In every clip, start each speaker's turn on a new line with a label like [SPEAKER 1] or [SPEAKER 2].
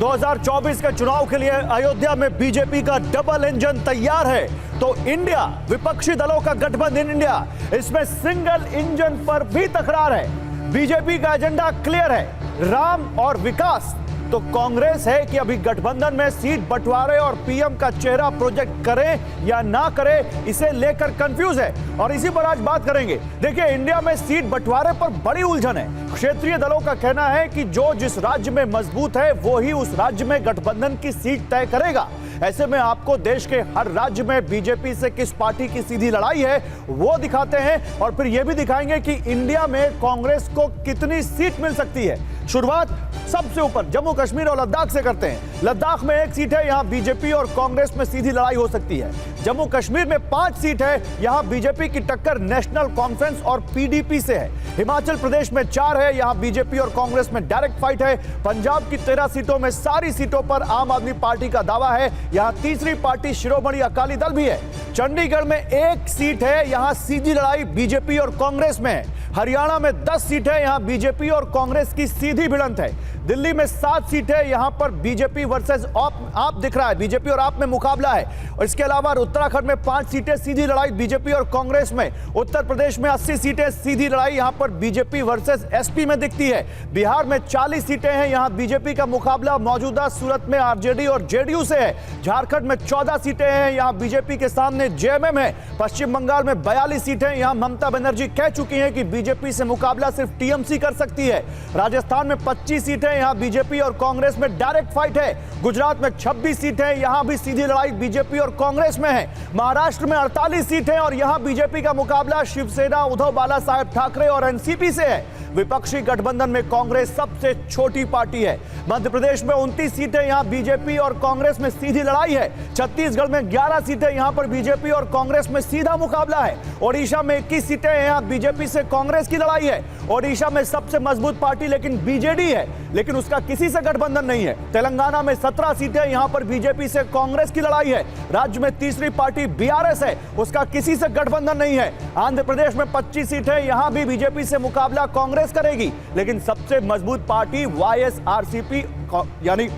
[SPEAKER 1] 2024 के चुनाव के लिए अयोध्या में बीजेपी का डबल इंजन तैयार है। तो इंडिया, विपक्षी दलों का गठबंधन इंडिया, इसमें सिंगल इंजन पर भी तकरार है। बीजेपी का एजेंडा क्लियर है, राम और विकास। तो कांग्रेस है कि अभी गठबंधन में सीट बंटवारे और पीएम का चेहरा प्रोजेक्ट करें या ना करें, इसे लेकर कंफ्यूज है और इसी पर आज बात करेंगे। देखिए, इंडिया में सीट बंटवारे पर बड़ी उलझन है। क्षेत्रीय दलों का कहना है कि जो जिस राज्य में मजबूत है वो ही उस राज्य में गठबंधन की सीट तय करेगा। ऐसे में आपको देश के हर राज्य में बीजेपी से किस पार्टी की सीधी लड़ाई है वो दिखाते हैं और फिर यह भी दिखाएंगे कि इंडिया में कांग्रेस को कितनी सीट मिल सकती है। शुरुआत सबसे ऊपर जम्मू कश्मीर और लद्दाख से करते हैं। लद्दाख में 1 सीट है, यहां बीजेपी और कांग्रेस में सीधी लड़ाई हो सकती है। जम्मू कश्मीर में 5 सीट है, यहां बीजेपी की टक्कर नेशनल कॉन्फ्रेंस और पीडीपी से है। हिमाचल प्रदेश में 4 है, यहां बीजेपी और कांग्रेस में डायरेक्ट फाइट है। पंजाब की 13 सीटों में सारी सीटों पर आम आदमी पार्टी का दावा है, यहां तीसरी पार्टी शिरोमणि अकाली दल भी है। चंडीगढ़ में 1 सीट है, यहां सीधी लड़ाई बीजेपी और कांग्रेस में है। हरियाणा में 10 सीट है, यहां बीजेपी और कांग्रेस की सीधी भिड़ंत है। दिल्ली में 7 सीट है, यहां पर बीजेपी वर्सेस आप दिख रहा है, बीजेपी और आप में मुकाबला है। और इसके अलावा उत्तराखंड में 5 सीटें, सीधी लड़ाई बीजेपी और कांग्रेस में। उत्तर प्रदेश में 80 सीटें, सीधी लड़ाई यहां पर बीजेपी वर्सेस एसपी में दिखती है। बिहार में 40 सीटें हैं, यहां बीजेपी का मुकाबला मौजूदा सूरत में आरजेडी और जेडीयू से है। झारखंड में 14 सीटें हैं, यहां बीजेपी के सामने जेएमएम है। पश्चिम बंगाल में 42 सीटें, यहां ममता बनर्जी कह चुकी हैं कि बीजेपी से मुकाबला सिर्फ टीएमसी कर सकती है। राजस्थान में 25 सीटें, यहां बीजेपी और कांग्रेस में डायरेक्ट फाइट है। गुजरात में 26 सीटें, यहां भी सीधी लड़ाई बीजेपी और कांग्रेस में है। महाराष्ट्र में 48 सीटें और यहां बीजेपी का मुकाबला शिवसेना, उद्धव बाला साहेब ठाकरे और एनसीपी से है। विपक्षी गठबंधन में कांग्रेस सबसे छोटी पार्टी है। मध्य प्रदेश में 29 सीटें, यहां बीजेपी और कांग्रेस में सीधी लड़ाई है। छत्तीसगढ़ में 11 सीटें, यहां पर बीजेपी और कांग्रेस में सीधा मुकाबला है। ओडिशा में 21 सीटें, यहां बीजेपी से कांग्रेस की लड़ाई है। ओडिशा में सबसे मजबूत पार्टी लेकिन बीजेडी है, लेकिन उसका किसी से गठबंधन नहीं है। तेलंगाना में 17 सीटें, यहां पर बीजेपी से कांग्रेस की लड़ाई है। राज्य में तीसरी पार्टी बीआरएस है, उसका किसी से गठबंधन नहीं है। आंध्र प्रदेश में 25 सीटें, यहां भी बीजेपी से मुकाबला कांग्रेस करेगी, लेकिन सबसे मजबूत पार्टी वाईएसआरसीपी यानी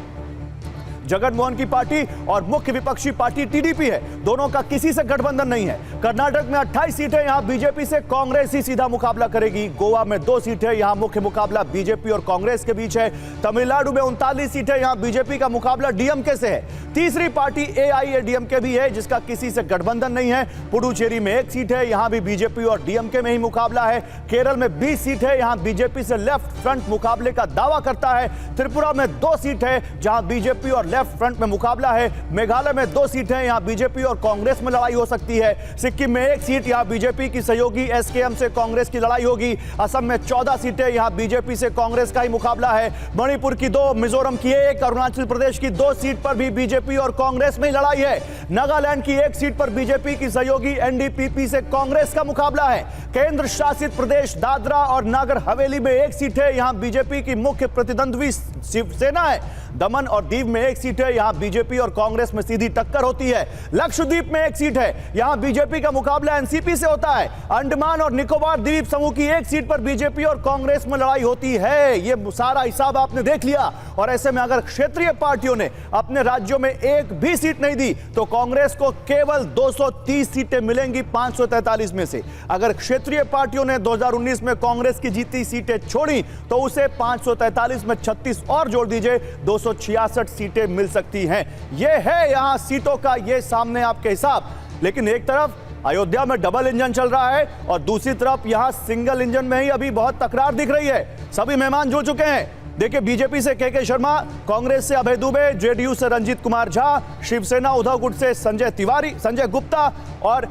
[SPEAKER 1] जगनमोहन की पार्टी और मुख्य विपक्षी पार्टी टीडीपी है। दोनों का किसी से गठबंधन नहीं है। कर्नाटक में 28 सीटें, यहां बीजेपी से कांग्रेस ही सीधा मुकाबला करेगी। गोवा में 2 सीटें, यहां मुख्य मुकाबला बीजेपी और कांग्रेस के बीच है। तमिलनाडु में 39 सीटें, यहां बीजेपी का मुकाबला डीएमके से है। तीसरी पार्टी एआईएडीएमके भी है, जिसका किसी से गठबंधन नहीं है। पुडुचेरी में 1 सीट है, यहां भी बीजेपी और डीएमके में ही मुकाबला है। केरल में 20 सीट है, यहां बीजेपी से लेफ्ट फ्रंट मुकाबले का दावा करता है। त्रिपुरा में 2 सीट है, जहां बीजेपी और लेफ्ट फ्रंट में मुकाबला है। मेघालय में 2 सीट है, यहां बीजेपी और कांग्रेस में लड़ाई हो सकती है। सिक्किम में 1 सीट, यहां बीजेपी की सहयोगी एसकेएम से कांग्रेस की लड़ाई होगी। असम में 14 सीटें, यहां बीजेपी से कांग्रेस का ही मुकाबला है। मणिपुर की 2, मिजोरम की 1, अरुणाचल प्रदेश की 2 सीट पर भी बीजेपी और कांग्रेस में लड़ाई है। नागालैंड की 1 सीट पर बीजेपी की सहयोगी एनडीपीपी से कांग्रेस का मुकाबला है। केंद्र शासित प्रदेश दादरा और नागर हवेली में 1 सीट है, यहां बीजेपी की मुख्य प्रतिद्वंद्वी शिवसेना है। दमन और दीव में 1 सीट है, यहां बीजेपी और कांग्रेस में सीधी टक्कर होती है। लक्षद्वीप में 1 सीट है, यहां बीजेपी का मुकाबला एनसीपी से होता है। अंडमान और निकोबार द्वीप समूह की 1 सीट पर बीजेपी और कांग्रेस में लड़ाई होती है। यह सारा हिसाब आपने देख लिया और ऐसे में अगर क्षेत्रीय पार्टियों ने अपने राज्यों में 1 भी सीट नहीं दी तो कांग्रेस को केवल 230 सीटें मिलेंगी 543 में से। अगर क्षेत्रीय पार्टियों ने 2019 में कांग्रेस की जीती सीटें छोड़ी तो उसे 543 में 36 और जोड़ दीजिए, 266 सीटें मिल सकती हैं। यह है यहां सीटों का ये सामने आपके हिसाब। लेकिन एक तरफ अयोध्या में डबल इंजन चल रहा है और दूसरी तरफ यहां सिंगल इंजन में ही अभी बहुत तकरार दिख रही है। सभी मेहमान जुड़ चुके हैं। देखिए, बीजेपी से के शर्मा, कांग्रेस से अभय दुबे, जेडीयू से रंजीत कुमार झा, शिवसेना उद्धव गुट से संजय गुप्ता और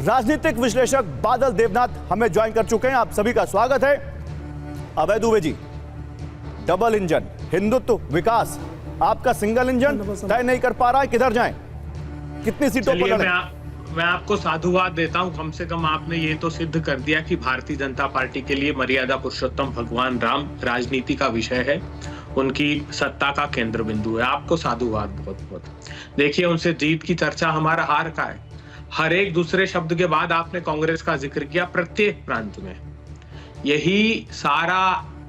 [SPEAKER 1] राजनीतिक विश्लेषक बादल देवनाथ हमें ज्वाइन कर चुके हैं। आप सभी का स्वागत है। अभय दुबे जी, डबल इंजन, हिंदुत्व, विकास, आपका सिंगल इंजन तय नहीं कर पा रहा है, किधर जाएं? कितनी सीटों पर लड़ें?
[SPEAKER 2] मैं आपको साधुवाद देता हूं। कम से कम आपने ये तो सिद्ध कर दिया कि भारतीय जनता पार्टी के लिए मर्यादा पुरुषोत्तम भगवान राम राजनीति का विषय है, उनकी सत्ता का केंद्र बिंदु है। आपको साधुवाद बहुत बहुत। देखिए, उनसे जीत की चर्चा हमारा हार का है। हर एक दूसरे शब्द के बाद आपने कांग्रेस का जिक्र किया प्रत्येक प्रांत में। यही सारा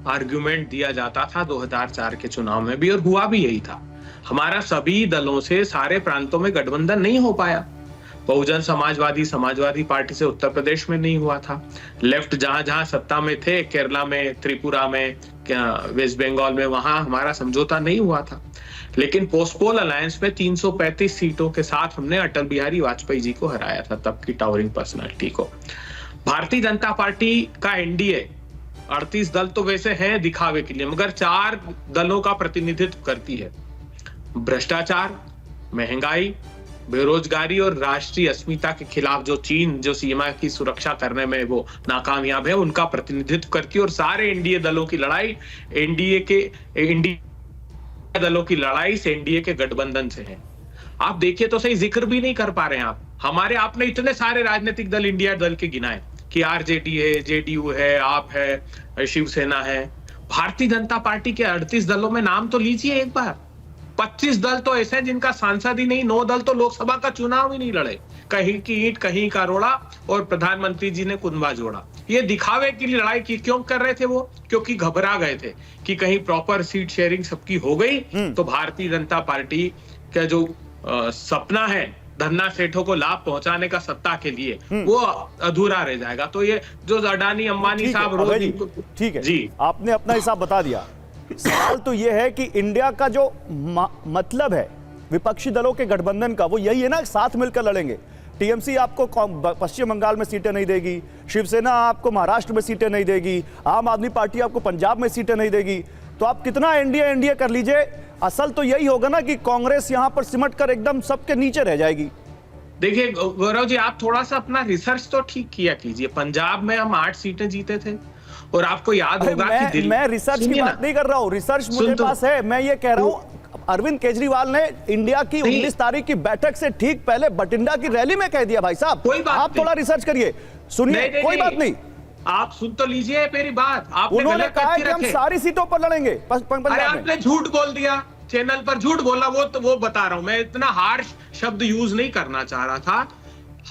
[SPEAKER 2] आर्गुमेंट दिया जाता था 2004 के चुनाव में भी, और हुआ भी यही था। हमारा सभी दलों से सारे प्रांतों में गठबंधन नहीं हो पाया। बहुजन समाजवादी पार्टी से उत्तर प्रदेश में नहीं हुआ था। लेफ्ट जहां जहां सत्ता में थे, केरला में, त्रिपुरा में, वेस्ट बंगाल में, वहां हमारा समझौता नहीं हुआ था। लेकिन पोस्ट पोल अलायंस में 335 सीटों के साथ हमने अटल बिहारी वाजपेयी जी को हराया था, तब की टावरिंग पर्सनालिटी को। भारतीय जनता पार्टी का एनडीए 38 दल तो वैसे हैं दिखावे के लिए, मगर 4 दलों का प्रतिनिधित्व करती है। भ्रष्टाचार, महंगाई, बेरोजगारी और राष्ट्रीय अस्मिता के खिलाफ जो चीन जो सीमा की सुरक्षा करने में वो नाकामयाब है, उनका प्रतिनिधित्व करती है। और सारे एनडीए दलों की लड़ाई एनडीए दलों की लड़ाई से एनडीए के गठबंधन से है। आप देखिए तो सही, जिक्र भी नहीं कर पा रहे हैं आप। आपने इतने सारे राजनीतिक दल इंडिया दल के गिनाए कि आरजेडी है, जेडीयू है, आप है, शिवसेना है। भारतीय जनता पार्टी के 38 दलों में नाम तो लीजिए एक बार। 25 दल तो ऐसे हैं जिनका सांसद ही नहीं, 9 दल तो लोकसभा का चुनाव ही नहीं लड़े। कहीं की ईंट कहीं का रोड़ा, और प्रधानमंत्री जी ने कुंभा जोड़ा। ये दिखावे की लड़ाई की क्यों कर रहे थे वो? क्योंकि घबरा गए थे कि कहीं प्रॉपर सीट शेयरिंग सबकी हो गई तो भारतीय जनता पार्टी का जो सपना है धन्ना सेठों को लाभ पहुंचाने का सत्ता के लिए, वो अधूरा रह जाएगा। तो ये जो अडानी अंबानी साहब रोज,
[SPEAKER 1] ठीक है जी, आपने अपना हिसाब बता दिया। सवाल तो ये है कि इंडिया का जो मतलब है विपक्षी दलों के गठबंधन का, वो यही है ना, साथ मिलकर लड़ेंगे। टीएमसी आपको पश्चिम बंगाल में सीटें नहीं देगी, शिवसेना आपको महाराष्ट्र में सीटें नहीं देगी, आम आदमी पार्टी आपको पंजाब में सीटें नहीं देगी। तो आप कितना एनडीए कर लीजिए, असल तो यही होगा ना कि कांग्रेस यहां पर सिमट कर एकदम सबके नीचे रह जाएगी।
[SPEAKER 2] देखिए गौरव जी, आप थोड़ा सा अपना रिसर्च तो ठीक किया कीजिए। पंजाब में हम 8 सीटें जीते थे, और आपको याद होगा कि दिल्ली,
[SPEAKER 1] मैं रिसर्च की बात नहीं कर रहा हूं, रिसर्च मुझे पास है। मैं ये कह रहा हूं, अरविंद केजरीवाल ने इंडिया की 19 तारीख की बैठक से ठीक पहले बठिंडा की रैली में कह दिया। भाई साहब, आप थोड़ा रिसर्च करिए, सुनिए। कोई बात नहीं,
[SPEAKER 2] आप सुन तो लीजिए मेरी बात।
[SPEAKER 1] उन्होंने कहा कि हम सारी सीटों पर लड़ेंगे।
[SPEAKER 2] आपने झूठ बोल दिया, चैनल पर झूठ बोला, वो बता रहा हूं। मैं इतना हार्श शब्द यूज नहीं करना चाह रहा था।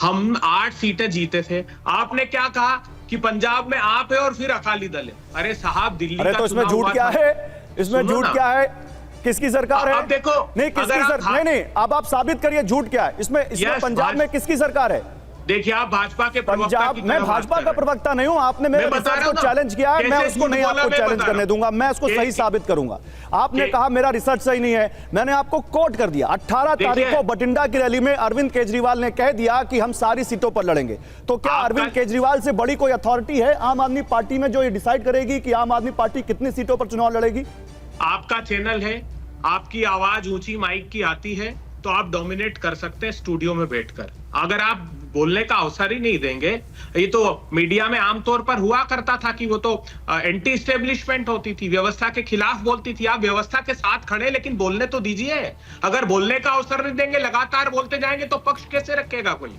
[SPEAKER 2] हम 8 सीटें जीते थे। आपने क्या कहा कि पंजाब में आप है और फिर अकाली दल है। अरे साहब, दिल्ली का
[SPEAKER 1] तो इसमें झूठ क्या है? इसमें झूठ क्या है? किसकी सरकार है?
[SPEAKER 2] अब देखो,
[SPEAKER 1] नहीं किसकी नहीं, अब आप साबित करिए झूठ क्या है इसमें पंजाब में किसकी सरकार है?
[SPEAKER 2] देखिए, आप भाजपा के प्रवक्ता की,
[SPEAKER 1] मैं भाजपा का प्रवक्ता नहीं हूं। आपने मेरे रिसर्च को चैलेंज किया है, मैं उसको नहीं आपको चैलेंज करने दूंगा, मैं उसको सही साबित करूंगा। आपने कहा मेरा रिसर्च सही नहीं है, मैंने आपको कोट कर दिया। 18 तारीख को बठिंडा की रैली में अरविंद केजरीवाल ने कह दिया कि हम सारी सीटों पर लड़ेंगे। तो क्या अरविंद केजरीवाल से बड़ी कोई अथॉरिटी है आम आदमी पार्टी में जो ये डिसाइड करेगी कि आम आदमी पार्टी कितनी सीटों पर चुनाव लड़ेगी?
[SPEAKER 2] आपका चैनल है, आपकी आवाज ऊंची माइक की आती है, तो आप डोमिनेट कर सकते हैं स्टूडियो में बैठकर। अगर आप बोलने का अवसर ही नहीं देंगे, ये तो मीडिया में आमतौर पर हुआ करता था कि वो तो एंटी एस्टेब्लिशमेंट होती थी, व्यवस्था के खिलाफ बोलती थी। आप व्यवस्था के साथ खड़े, लेकिन बोलने तो दीजिए। अगर बोलने का अवसर नहीं देंगे, लगातार बोलते जाएंगे, तो पक्ष कैसे रखेगा कोई?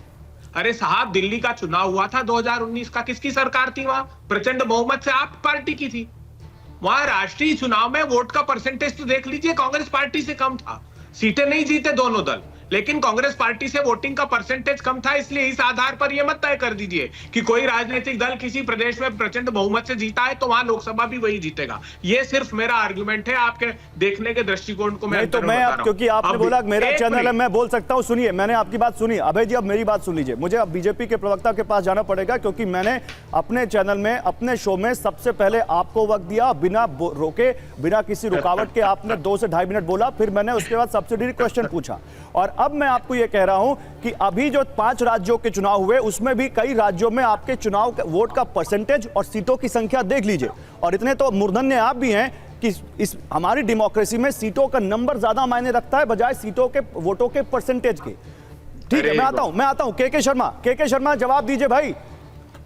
[SPEAKER 2] अरे साहब, दिल्ली का चुनाव हुआ था 2019 का, किसकी सरकार थी वहां? प्रचंड बहुमत से आप पार्टी की थी। वहां राष्ट्रीय चुनाव में वोट का परसेंटेज तो देख लीजिए, कांग्रेस पार्टी से कम था। सीटें नहीं जीते दोनों दल, लेकिन कांग्रेस पार्टी से वोटिंग का परसेंटेज कम था। इसलिए इस आधार पर यह मत तय कर दीजिए कि कोई राजनीतिक दल किसी प्रदेश में प्रचंड बहुमत से जीता है तो वहां लोकसभा भी वही जीतेगा। ये सिर्फ मेरा आर्गुमेंट है, आपके देखने के दृष्टिकोण को मैं
[SPEAKER 1] क्योंकि आपने बोला मेरा चैनल है, मैं बोल सकता हूं। सुनिए, मैंने आपकी बात सुनी। अभय जी, अब मेरी बात सुन लीजिए। मुझे अब बीजेपी के प्रवक्ता के पास जाना पड़ेगा, क्योंकि मैंने अपने चैनल में, अपने शो में सबसे पहले आपको वक्त दिया, बिना रोके, बिना किसी रुकावट के आपने 2 से 2.5 मिनट बोला। फिर मैंने उसके बाद सब्सिडरी क्वेश्चन पूछा, और अब मैं आपको यह कह रहा हूं कि अभी जो 5 राज्यों के चुनाव हुए, उसमें भी कई राज्यों में आपके चुनाव वोट का परसेंटेज और सीटों की संख्या देख लीजिए। और इतने तो मूर्धन्य आप भी हैं कि इस हमारी डेमोक्रेसी में सीटों का नंबर ज्यादा मायने रखता है बजाय सीटों के वोटों के परसेंटेज के। ठीक है, मैं आता हूं। के शर्मा जवाब दीजिए भाई।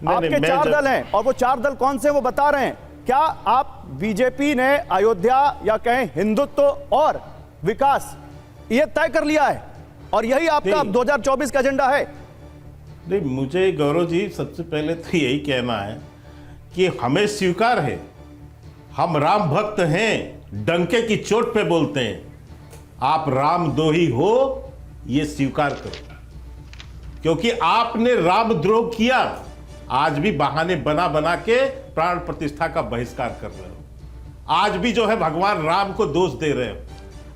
[SPEAKER 1] आपके 4 दल हैं, और वो 4 दल कौन से वो बता रहे हैं। क्या आप बीजेपी ने अयोध्या या कहें हिंदुत्व और विकास ये तय कर लिया है, और यही आपका 2024 का एजेंडा है?
[SPEAKER 3] नहीं, मुझे गौरव जी सबसे पहले तो यही कहना है कि हमें स्वीकार है, हम राम भक्त हैं, डंके की चोट पे बोलते हैं। आप रामद्रोही हो, ये स्वीकार करो, क्योंकि आपने रामद्रोह किया। आज भी बहाने बना बना के प्राण प्रतिष्ठा का बहिष्कार कर रहे हो। आज भी जो है भगवान राम को दोष दे रहे हो,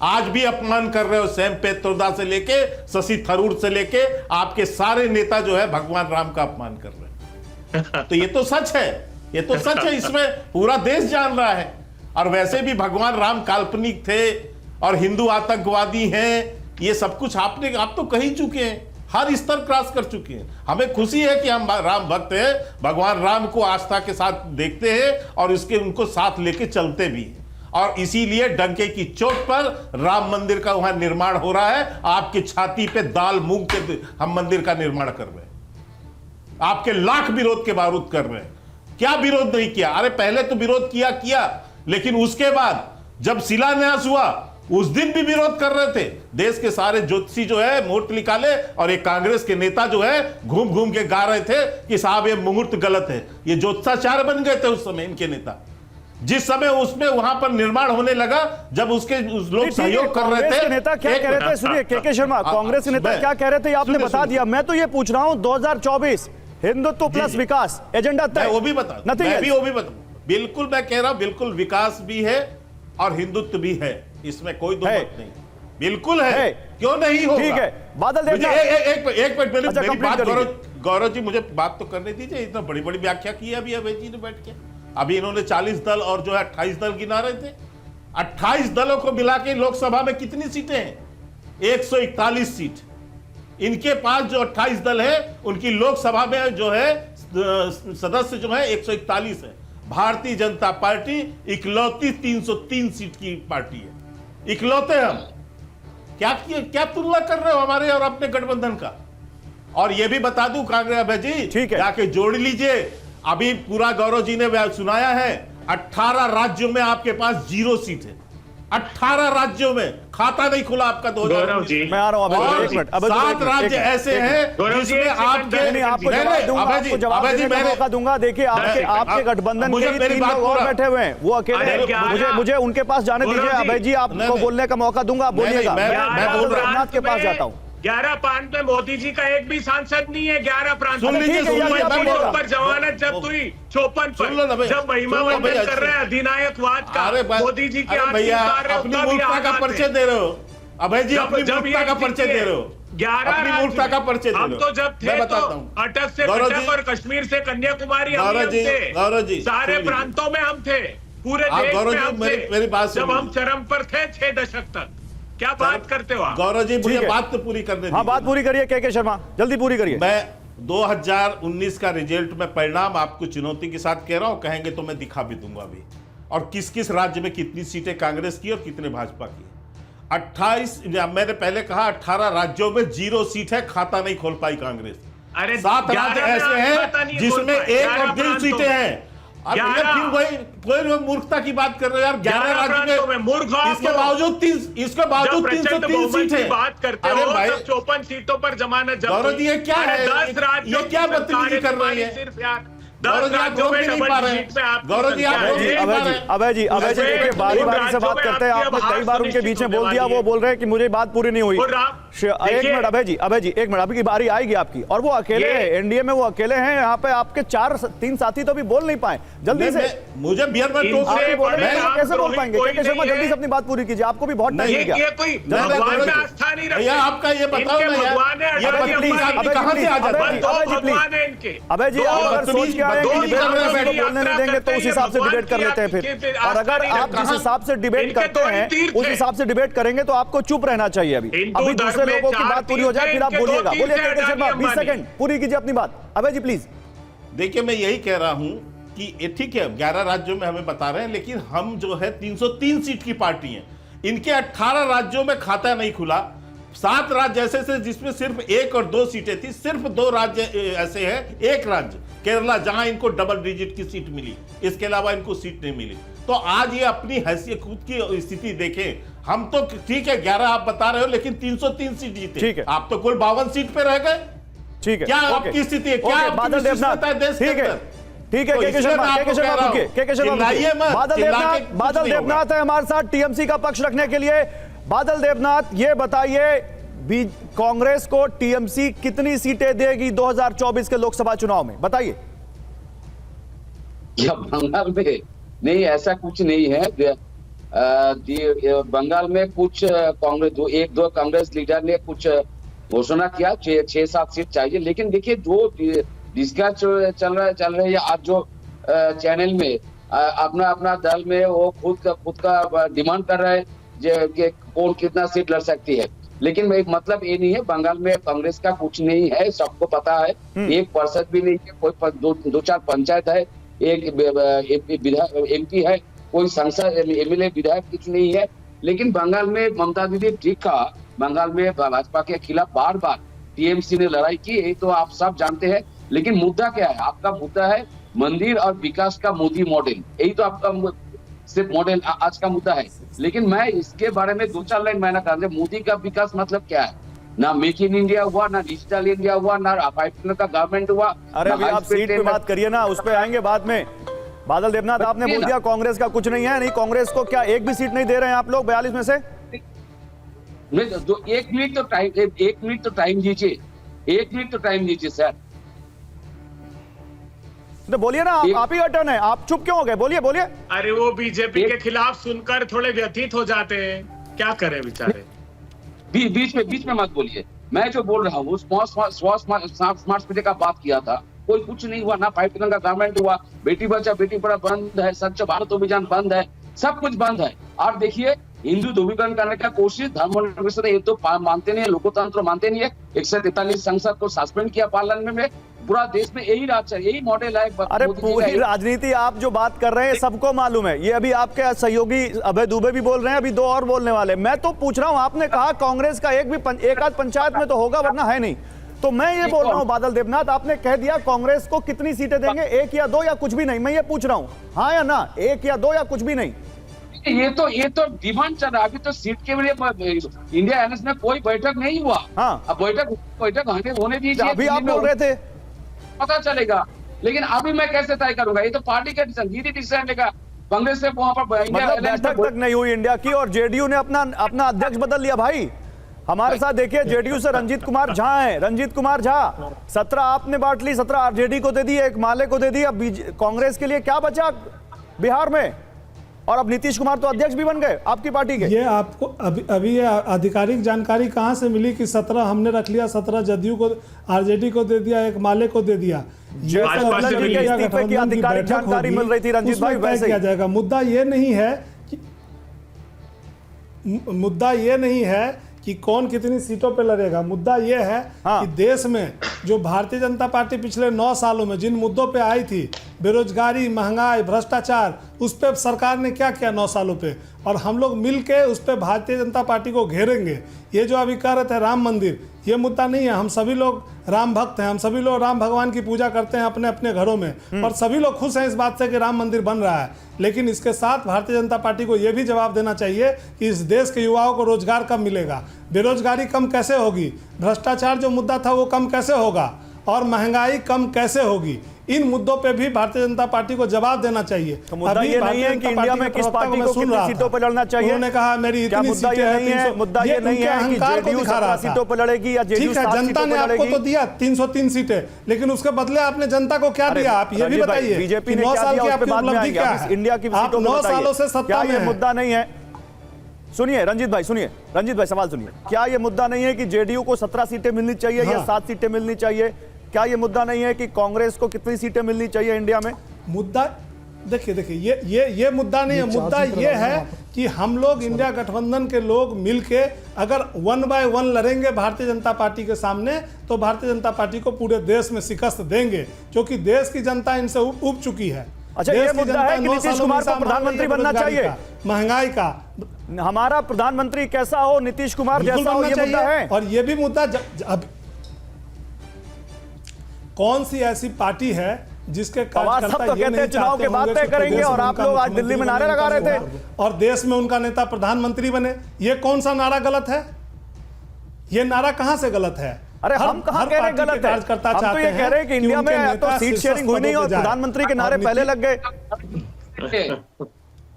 [SPEAKER 3] आज भी अपमान कर रहे हो। सैम पेत्रोदा से लेके शशि थरूर से लेके आपके सारे नेता जो है भगवान राम का अपमान कर रहे हैं। तो ये तो सच है, ये तो सच है, इसमें पूरा देश जान रहा है। और वैसे भी भगवान राम काल्पनिक थे और हिंदू आतंकवादी हैं, ये सब कुछ आप तो कह ही चुके हैं, हर स्तर क्रॉस कर चुके हैं। हमें खुशी है कि हम राम भक्त हैं, भगवान राम को आस्था के साथ देखते हैं और उनको साथ लेके चलते भी हैं। और इसीलिए डंके की चोट पर राम मंदिर का वहां निर्माण हो रहा है। आपकी छाती पे दाल मूंग के हम मंदिर का निर्माण कर रहे हैं, आपके लाख विरोध के बावजूद कर रहे हैं। क्या विरोध नहीं किया? अरे पहले तो विरोध किया, लेकिन उसके बाद जब शिलान्यास हुआ उस दिन भी विरोध कर रहे थे। देश के सारे ज्योतिषी जो है मुहूर्त निकाले और एक कांग्रेस के नेता जो है घूम घूम के गा रहे थे कि साहब ये मुहूर्त गलत है। ये ज्योतिषाचार्य बन गए थे उस समय इनके नेता। जिस समय उसमें वहां पर निर्माण होने लगा, जब उसके लोग सहयोग कर रहे थे।
[SPEAKER 1] नेता क्या कह रहे थे? सुनिए के शर्मा, कांग्रेस के नेता क्या कह रहे थे आपने बता दिया। मैं तो ये पूछ रहा हूं 2024 हिंदुत्व प्लस विकास एजेंडा तय,
[SPEAKER 3] वो भी बता, मैं भी वो भी बता। बिल्कुल मैं कह रहा हूं, बिल्कुल विकास भी है और हिंदुत्व भी है, इसमें कोई दो मत नहीं, बिल्कुल है। क्यों नहीं होगा? ठीक है, बादल देव एक मिनट मेरी बात गौरव जी, मुझे बात तो करने दीजिए। इतना बड़ी बड़ी व्याख्या की है अभी अभय जी ने बैठ के। अभी इन्होंने 40 दल और जो है 28 दल गिना रहे थे। 28 दलों को मिला के लोकसभा में कितनी सीटें हैं? 141 सीट। इनके पास जो 28 दल है उनकी लोकसभा में जो है सदस्य जो है 141 है। भारतीय जनता पार्टी इकलौती 303 सीट की पार्टी है, इकलौते हम। क्या तुलना कर रहे हो हमारे और अपने गठबंधन का? और यह भी बता दूं कांग्रेस अभय जी, ठीक है, जाके जोड़ लीजिए। अभी पूरा गौरव जी ने सुनाया है 18 राज्यों में आपके पास 0 सीट है। 18 राज्यों में खाता नहीं खुला आपका 2019।
[SPEAKER 1] मैं आ रहा हूं, एक मिनट।
[SPEAKER 3] 7 राज्य ऐसे हैं जिसमें आपके
[SPEAKER 1] जवाब देने का मौका दूंगा। देखिए आपके गठबंधन के 3 लोग और बैठे हुए हैं, वो अकेले, मुझे उनके पास जाने दीजिए। अभय जी आपको बोलने का मौका दूंगा, आप बोलिएगा। मैं रघुनाथ के पास जाता हूँ।
[SPEAKER 2] 11 प्रांत में मोदी जी का एक भी सांसद नहीं है। 11 प्रांत में पर जमानत जब्त हुई 54 पर, जब महिमा वंदन कर रहे हैं अधिनायकवाद का मोदी जी के
[SPEAKER 3] अपनी मूर्खता का परिचय दे रहे हो अभय जी, अपनी मूर्खता का परिचय दे रहे हो।
[SPEAKER 2] 11
[SPEAKER 3] मूर्खता का परिचय
[SPEAKER 2] हम तो जब थे तो अटक से कटक और कश्मीर से कन्याकुमारी
[SPEAKER 3] गौरव जी
[SPEAKER 2] सारे प्रांतों में हम थे, पूरे देश में हम थे।
[SPEAKER 3] मेरी बात
[SPEAKER 2] जब हम चरम पर थे 6 दशक तक। क्या बात करते हो आप?
[SPEAKER 3] गौरव जी मुझे बात तो पूरी करने दीजिए।
[SPEAKER 1] हाँ बात पूरी करिए के शर्मा, जल्दी पूरी करिए।
[SPEAKER 3] मैं 2019 का रिजल्ट में परिणाम आपको चुनौती के साथ कह रहा हूं, कहेंगे तो मैं दिखा भी दूंगा अभी। और किस किस राज्य में कितनी सीटें कांग्रेस की और कितने भाजपा की। 28 मैंने पहले कहा 18 राज्यों में 0 सीट है, खाता नहीं खोल पाई कांग्रेस। 7 राज्य ऐसे हैं जिसमें 1 और 2 सीटें हैं। कोई मूर्खता की बात कर रहे हो यार। 11 राज्य में मूर्ख, इसके बावजूद 303 सीट है।
[SPEAKER 2] बात करते हो 54 सीटों पर जमानत जब्त।
[SPEAKER 3] गौरव जी ये क्या है?
[SPEAKER 2] 10 राज्यों
[SPEAKER 3] ये क्या बदतमीजी कर रही है?
[SPEAKER 2] सिर्फ यार
[SPEAKER 3] गौरव जी आप रोक नहीं पा रहे हैं। गौरव जी आप रोक नहीं पा रहे हैं।
[SPEAKER 1] अभय जी देखिए बारी बारी से बात करते हैं। आपने कई बार उनके बीच में बोल दिया, वो बोल रहे हैं कि मुझे बात पूरी नहीं हुई। एक मिनट अभय जी एक मिनट, अभी की बारी आएगी आपकी। और वो अकेले हैं एनडीए में, वो अकेले हैं यहाँ पे। आपके 3 साथी तो भी बोल नहीं पाए। जल्दी से
[SPEAKER 3] मुझे बियर में टोक
[SPEAKER 1] कैसे बोल पाएंगे? के शर्मा जल्दी से अपनी बात पूरी कीजिए, आपको भी बहुत टाइम
[SPEAKER 2] भैया
[SPEAKER 3] आपका ये बताओ कहां से आ जाता है?
[SPEAKER 1] अभय जी अगर सोच के आए बोलने नहीं देंगे तो उस हिसाब से डिबेट कर लेते हैं फिर। और अगर आप जिस हिसाब से डिबेट करते हैं उस हिसाब से डिबेट करेंगे तो आपको चुप रहना चाहिए। अभी दूसरे लोगों की बात पूरी हो जाए फिर आप बोलिएगा। बोलिए के शर्मा, 20 सेकंड पूरी कीजिए अपनी बात। अभय जी प्लीज।
[SPEAKER 3] देखिए मैं यही कह रहा हूं कि ये ठीक है 11 राज्यों में हमें बता रहे हैं, लेकिन हम जो है 303 सीट की पार्टी है। इनके 18 राज्यों में खाता नहीं खुला। 7 राज्य ऐसे थे जिसमें सिर्फ 1 और 2 सीटें थी। सिर्फ 2 राज्य ऐसे हैं, एक राज्य केरला जहां इनको डबल डिजिट की सीट मिली, इसके अलावा इनको सीट नहीं मिली। तो आज ये अपनी हैसियत खुद की स्थिति देखें। हम तो ठीक है 11 आप बता रहे हो, लेकिन 303 सीट जीते।
[SPEAKER 1] ठीक है,
[SPEAKER 3] आप तो कुल 52 सीट पे रह गए।
[SPEAKER 1] ठीक है,
[SPEAKER 3] क्या आपकी स्थिति है? क्या
[SPEAKER 1] बादल देवनाथ है देश के अंदर? ठीक है के शर्मा बादल देवनाथ है हमारे साथ टीएमसी का पक्ष रखने के लिए। बादल देवनाथ ये बताइए कांग्रेस को टीएमसी कितनी सीटें देगी 2024 के लोकसभा चुनाव में? बताइए।
[SPEAKER 4] बंगाल में नहीं, ऐसा कुछ नहीं है। बंगाल में कुछ कांग्रेस एक दो कांग्रेस लीडर ने कुछ घोषणा किया 6-7 सीट चाहिए, लेकिन देखिए जो डिस्कस चल रहा है आज जो चैनल में अपना अपना दल में वो खुद का डिमांड कर रहा है कि कौन कितना सीट लड़ सकती है, लेकिन एक मतलब ये नहीं है बंगाल में कांग्रेस का कुछ नहीं है, सबको पता है। एक पार्षद भी नहीं है, कोई दो चार पंचायत है, एक MP है, कोई सांसद MLA विधायक कुछ नहीं है। लेकिन बंगाल में ममता दीदी ठीक कहा, बंगाल में भाजपा के खिलाफ बार बार TMC ने लड़ाई की, ये तो आप सब जानते हैं। लेकिन मुद्दा क्या है? आपका मुद्दा है मंदिर और विकास का मोदी मॉडल, यही तो आपका सिर्फ मॉडल आज का मुद्दा है। लेकिन मैं इसके बारे में 2-4 लाइन मैंने कहा, मोदी का विकास मतलब क्या है? ना मेक इन इंडिया हुआ, ना डिजिटल इंडिया हुआ, ना 5 का गवर्नमेंट हुआ।
[SPEAKER 1] अरे अभी आप सीट पे बात करिए ना, उस पे आएंगे बाद में। बादल देवनाथ, आपने बोल दिया कांग्रेस का कुछ नहीं है। नहीं, कांग्रेस को क्या एक भी सीट नहीं दे रहे हैं आप लोग 42 में से?
[SPEAKER 4] एक मिनट तो टाइम दीजिए, 1 मिनट तो टाइम दीजिए सर।
[SPEAKER 1] तो बोलिए ना, आप ही का टर्न है, आप चुप क्यों हो गए? बोलिए बोलिए।
[SPEAKER 2] अरे वो बीजेपी के खिलाफ सुनकर थोड़े व्यथित हो जाते हैं, क्या करें बेचारे।
[SPEAKER 4] बीच में मत बोलिए। मैं जो बोल रहा हूँ स्मार्ट सिटी का बात किया था, कोई कुछ नहीं हुआ, ना 5 का गवर्नमेंट हुआ, बेटी बचा बेटी पढ़ा बंद है, स्वच्छ भारत अभियान बंद है, सब कुछ बंद है। और देखिए हिंदू ध्रुवीकरण करने का कोशिश धर्म ये तो मानते नहीं है, लोकतंत्र मानते नहीं है। 143 संसद को सस्पेंड किया पार्लियामेंट में, पूरा देश में यही राज है, यही मॉडल है।
[SPEAKER 1] अरे पूरी राजनीति आप जो बात कर रहे हैं सबको मालूम है। ये अभी आपके सहयोगी अभय दुबे भी बोल रहे हैं, अभी 2 और बोलने वाले। मैं तो पूछ रहा हूं, आपने कहा कांग्रेस का एक आध पंचायत में तो होगा, वरना है नहीं। तो मैं ये बोल रहा हूं बादल देवनाथ, आपने कह दिया कांग्रेस को कितनी सीटें देंगे, 1 या 2 या कुछ भी नहीं। मैं ये पूछ रहा हूं, हाँ या ना, 1 या 2 या कुछ भी नहीं?
[SPEAKER 4] ये तो डिमांड चल रहा है। अभी तो सीट के लिए इंडिया अलायंस में कोई बैठक नहीं हुआ।
[SPEAKER 1] हाँ,
[SPEAKER 4] अब बैठक होने दीजिए।
[SPEAKER 1] अभी आप बोल रहे थे
[SPEAKER 4] पता चलेगा, लेकिन अभी मैं कैसे तय करूंगा? ये तो पार्टी का डिसीजन लेगा। कांग्रेस से वहां पर
[SPEAKER 1] मतलब बैठक तक नहीं हुई इंडिया की, और जेडीयू ने अपना अध्यक्ष बदल लिया। भाई हमारे साथ देखिए, जेडीयू से रंजीत कुमार झा है, रंजीत कुमार झा 17 आपने बांट ली, 17 आरजेडी को दे दी, 1 माले को दे दी। अब कांग्रेस के लिए क्या बचा बिहार में? और अब नीतीश कुमार तो अध्यक्ष भी बन गए आपकी पार्टी के।
[SPEAKER 5] ये आपको अभी ये आधिकारिक जानकारी कहां से मिली कि 17 हमने रख लिया, 17 जदयू को, आरजेडी को दे दिया, 1 माले को दे दिया?
[SPEAKER 1] ये इस्तीफे की आधिकारिक जानकारी मिल रही थी रंजीत भाई, वैसे किया
[SPEAKER 5] जाएगा। मुद्दा ये नहीं है कि कौन कितनी सीटों पे लड़ेगा। मुद्दा ये है कि देश में जो भारतीय जनता पार्टी पिछले 9 सालों में जिन मुद्दों पे आई थी, बेरोजगारी, महंगाई, भ्रष्टाचार, उस पर सरकार ने क्या किया 9 सालों पे, और हम लोग मिल के उस पर भारतीय जनता पार्टी को घेरेंगे। ये जो अभी कह रहे थे राम मंदिर, ये मुद्दा नहीं है। हम सभी लोग राम भक्त हैं, हम सभी लोग राम भगवान की पूजा करते हैं अपने अपने घरों में, और सभी लोग खुश हैं इस बात से कि राम मंदिर बन रहा है। लेकिन इसके साथ भारतीय जनता पार्टी को यह भी जवाब देना चाहिए कि इस देश के युवाओं को रोजगार कब मिलेगा, बेरोजगारी कम कैसे होगी, भ्रष्टाचार जो मुद्दा था वो कम कैसे होगा, और महंगाई कम कैसे होगी। इन मुद्दों पे भी भारतीय जनता पार्टी को जवाब देना चाहिए।
[SPEAKER 1] तो मुद्दा ये नहीं है कि इंडिया में किस पार्टी को कितनी सीटों पर लड़ना चाहिए।
[SPEAKER 5] उन्होंने कहा मेरी इतनी सीटें हैं।
[SPEAKER 1] मुद्दा ये नहीं है कि जेडीयू 17 सीटों पर लड़ेगी या जेडीयू 7
[SPEAKER 5] जनता ने आपको तो दिया 303 सीटें, लेकिन उसके बदले आपने जनता को क्या दिया? आप ये भी बताइए।
[SPEAKER 1] बीजेपी ने 9 साल की आपकी उपलब्धि क्या है? इंडिया की सीटों पर
[SPEAKER 5] 9 सालों से सत्ता में,
[SPEAKER 1] मुद्दा नहीं है। सुनिए रंजीत भाई, सवाल सुनिए। क्या ये मुद्दा नहीं है कि जेडीयू को 17 सीटें मिलनी चाहिए या 7 सीटें मिलनी चाहिए? क्या ये मुद्दा नहीं है कि कांग्रेस को कितनी सीटें मिलनी चाहिए इंडिया में?
[SPEAKER 5] मुद्दा देखिए ये मुद्दा नहीं है। मुद्दा ये है कि हम लोग इंडिया गठबंधन के लोग मिलके अगर 1 बाय 1 लड़ेंगे भारतीय जनता पार्टी के सामने, तो भारतीय जनता पार्टी को पूरे देश में शिकस्त देंगे, क्योंकि देश की जनता इनसे उब चुकी है।
[SPEAKER 1] अच्छा, ये मुद्दा है कि नीतीश कुमार को प्रधानमंत्री बनना चाहिए,
[SPEAKER 5] महंगाई का,
[SPEAKER 1] हमारा प्रधानमंत्री कैसा हो, नीतीश कुमार जैसा हो, ये मुद्दा है।
[SPEAKER 5] और ये भी मुद्दा अब कौन सी ऐसी पार्टी है जिसके कार्यकर्ता
[SPEAKER 1] तो कहते हैं चुनाव के बाद तय करेंगे, और आप लोग आज दिल्ली में नारे लगा रहे थे
[SPEAKER 5] और देश में उनका नेता प्रधानमंत्री बने। ये कौन सा नारा गलत है? ये नारा कहां से गलत है?
[SPEAKER 1] अरे हम कहां कह रहे हैं गलत है? हम तो ये कह रहे हैं कि इंडिया में तो सीट शेयरिंग हुई नहीं और प्रधानमंत्री के नारे पहले लग गए।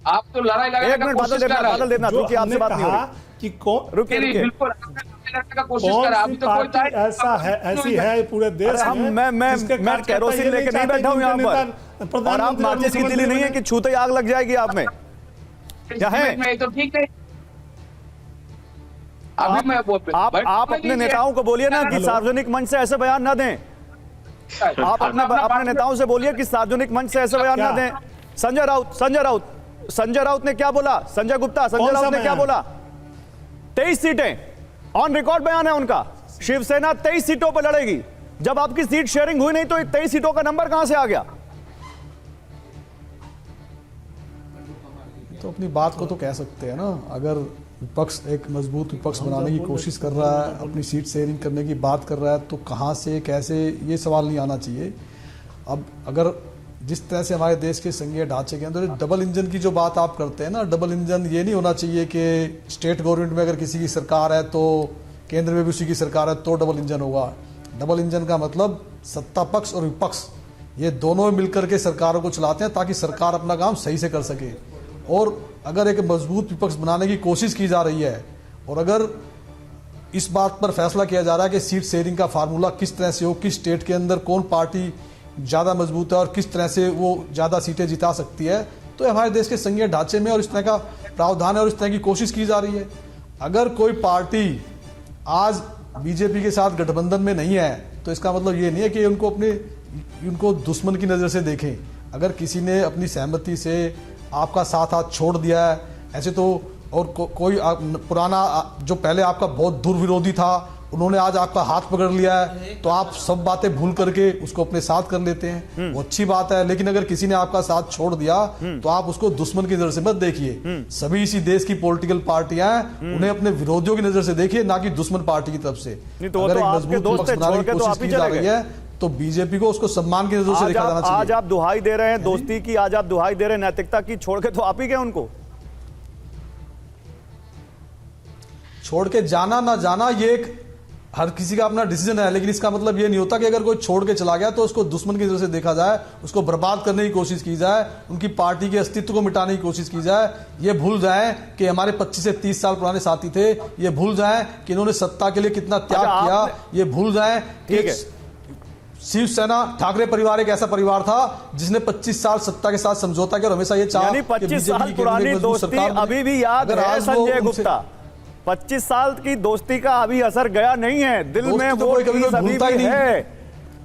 [SPEAKER 4] आप तो लड़ाई लगाने का कोशिश कर रहे हैं।
[SPEAKER 1] बादल देवनाथ, रुकिए, आपसे बात नहीं हो रही
[SPEAKER 5] कि कौन,
[SPEAKER 1] रुकिए
[SPEAKER 4] बिल्कुल
[SPEAKER 5] ऐसा है, ऐसी है पूरे देश में।
[SPEAKER 1] मैं कैरोसिन लेके नहीं बैठा हूं यहाँ पर। और आप माचिस की तीली नहीं है कि छूते ही आग लग जाएगी आप में, क्या है?
[SPEAKER 4] मैं तो ठीक नहीं। अभी मैं
[SPEAKER 1] आप अपने नेताओं को बोलिए ना कि सार्वजनिक मंच से ऐसे बयान ना दें। आप अपने नेताओं से बोलिए कि सार्वजनिक मंच से ऐसे बयान ना दें। संजय राउत ने क्या बोला? संजय राउत ने क्या बोला? 23 सीटें ऑन रिकॉर्ड बयान है उनका। शिवसेना 23 सीटों पर लड़ेगी। जब आपकी सीट शेयरिंग हुई नहीं तो 23 सीटों का नंबर कहां से आ गया?
[SPEAKER 6] तो अपनी बात को तो कह सकते हैं ना। अगर विपक्ष एक मजबूत विपक्ष बनाने की कोशिश कर रहा है, अपनी सीट शेयरिंग करने की बात कर रहा है, तो कहाँ से कैसे, ये सवाल नहीं आना चाहिए। अब अगर जिस तरह से हमारे देश के संघीय ढांचे के अंदर डबल इंजन की जो बात आप करते हैं ना, डबल इंजन ये नहीं होना चाहिए कि स्टेट गवर्नमेंट में अगर किसी की सरकार है तो केंद्र में भी उसी की सरकार है तो डबल इंजन होगा। डबल इंजन का मतलब सत्ता पक्ष और विपक्ष ये दोनों मिलकर के सरकारों को चलाते हैं ताकि सरकार अपना काम सही से कर सके। और अगर एक मजबूत विपक्ष बनाने की कोशिश की जा रही है और अगर इस बात पर फैसला किया जा रहा है कि सीट शेयरिंग का फार्मूला किस तरह से हो, किस स्टेट के अंदर कौन पार्टी ज़्यादा मजबूत है और किस तरह से वो ज़्यादा सीटें जिता सकती है, तो हमारे देश के संघीय ढांचे में और इस तरह का प्रावधान है और इस तरह की कोशिश की जा रही है। अगर कोई पार्टी आज बीजेपी के साथ गठबंधन में नहीं है तो इसका मतलब ये नहीं है कि उनको दुश्मन की नज़र से देखें। अगर किसी ने अपनी सहमति से आपका साथ हाथ छोड़ दिया है ऐसे तो, और कोई पुराना जो पहले आपका बहुत दूर विरोधी था उन्होंने आज आपका हाथ पकड़ लिया है तो आप सब बातें भूल करके उसको अपने साथ कर लेते हैं, वो अच्छी बात है। लेकिन अगर किसी ने आपका साथ छोड़ दिया तो आप उसको दुश्मन की नजर से मत देखिए। सभी इसी देश की पॉलिटिकल पार्टियां उन्हें अपने विरोधियों की नजर से देखिए, ना कि दुश्मन पार्टी की तरफ से। अगर एक मजबूत विपक्ष बनाने की कोशिश की जा रही है तो बीजेपी को उसको सम्मान की नजर से देखा जाना चाहिए।
[SPEAKER 1] आज आप दुहाई दे रहे हैं दोस्ती की, आज आप दुहाई दे रहे हैं नैतिकता की, छोड़ के तो आप ही गए उनको।
[SPEAKER 6] छोड़ के जाना ना जाना ये एक हर किसी का अपना डिसीजन है, लेकिन इसका मतलब ये नहीं होता कि अगर कोई छोड़ के चला गया तो उसको दुश्मन की नजर से देखा जाए, उसको बर्बाद करने की कोशिश की जाए, उनकी पार्टी के अस्तित्व को मिटाने की कोशिश की जाए। ये भूल जाए कि हमारे 25 से 30 साल पुराने साथी थे, ये भूल जाए कि इन्होंने सत्ता के लिए कितना त्याग किया, ये भूल जाए कि शिवसेना ठाकरे परिवार एक ऐसा परिवार था जिसने 25 साल सत्ता के साथ समझौता किया और हमेशा ये चाहा
[SPEAKER 1] 25 साल पुरानी दोस्ती अभी भी याद है संजय गुप्ता। 25 साल की दोस्ती का अभी असर गया नहीं है, दिल में वो अभी भी है।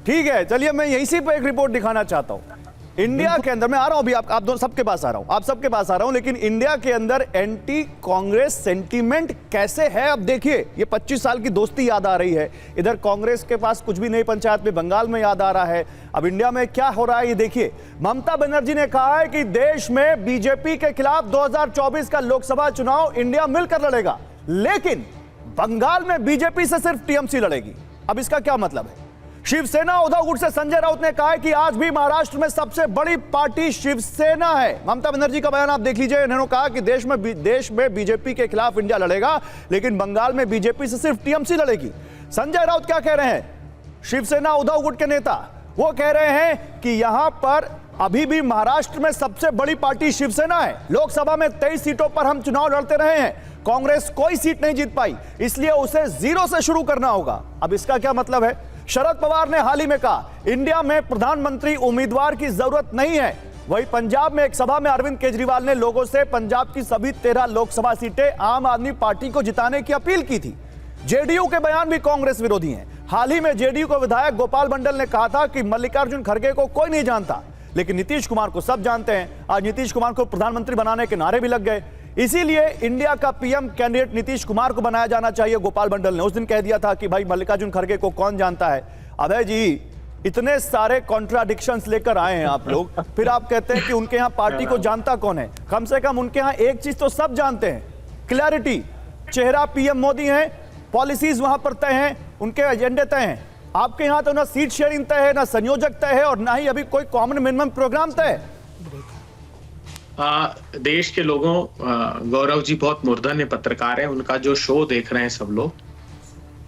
[SPEAKER 1] ठीक है, चलिए मैं यहीं से पे एक रिपोर्ट दिखाना चाहता हूं। इंडिया के अंदर, मैं आ रहा हूं अभी आप दोनों सबके पास आ रहा हूं, आप सबके पास आ रहा हूं, लेकिन इंडिया के अंदर एंटी कांग्रेस सेंटीमेंट कैसे है अब देखिए। ये 25 साल की दोस्ती याद आ रही है, इधर कांग्रेस के पास कुछ भी नहीं पंचायत में, बंगाल में याद आ रहा है। अब इंडिया में क्या हो रहा है ये देखिए। ममता बनर्जी ने कहा है कि देश में बीजेपी के खिलाफ 2024 का लोकसभा चुनाव इंडिया मिलकर लड़ेगा, लेकिन बंगाल में बीजेपी से सिर्फ टीएमसी लड़ेगी। अब इसका क्या मतलब है? शिवसेना उद्धव से संजय राउत ने कहा है कि आज भी महाराष्ट्र में सबसे बड़ी पार्टी शिवसेना है। ममता बनर्जी का बयान आप देख लीजिए, इन्होंने कहा कि देश में बीजेपी के खिलाफ इंडिया लड़ेगा, लेकिन बंगाल में बीजेपी से सिर्फ टीएमसी लड़ेगी। संजय राउत क्या कह रहे हैं? शिवसेना उद्धव गुट के नेता वो कह रहे हैं कि यहां पर अभी भी महाराष्ट्र में सबसे बड़ी पार्टी शिवसेना है। लोकसभा में 23 सीटों पर हम चुनाव लड़ते रहे हैं, कांग्रेस कोई सीट नहीं जीत पाई, इसलिए उसे जीरो से शुरू करना होगा। अब इसका क्या मतलब है? शरद पवार ने हाल ही में कहा इंडिया में प्रधानमंत्री उम्मीदवार की जरूरत नहीं है। वहीं पंजाब में एक सभा में अरविंद केजरीवाल ने लोगों से पंजाब की सभी 13 लोकसभा सीटें आम आदमी पार्टी को जिताने की अपील की थी। जेडीयू के बयान भी कांग्रेस विरोधी हैं। हाल ही में जेडीयू को विधायक गोपाल मंडल ने कहा था कि मल्लिकार्जुन खड़गे को कोई नहीं जानता, लेकिन नीतीश कुमार को सब जानते हैं। आज नीतीश कुमार को प्रधानमंत्री बनाने के नारे भी लग गए, इसीलिए इंडिया का पीएम कैंडिडेट नीतीश कुमार को बनाया जाना चाहिए। गोपाल मंडल ने उस दिन कह दिया था कि भाई मल्लिकार्जुन खड़गे को कौन जानता है। अभय जी, इतने सारे कॉन्ट्राडिक्शंस लेकर आए हैं आप लोग, फिर आप कहते हैं कि उनके यहाँ पार्टी को जानता कौन है। कम से कम उनके यहाँ एक चीज तो सब जानते हैं, क्लैरिटी। चेहरा पीएम मोदी है, पॉलिसीज वहां पर तय हैं, उनके एजेंडे तय हैं। आपके यहाँ तो ना सीट शेयरिंग तय है, ना संयोजक तय है, और ना ही अभी कोई कॉमन मिनिमम प्रोग्राम तय है।
[SPEAKER 2] देश के लोगों, गौरव जी बहुत मूर्धन्य पत्रकार हैं, उनका जो शो देख रहे हैं सब लोग,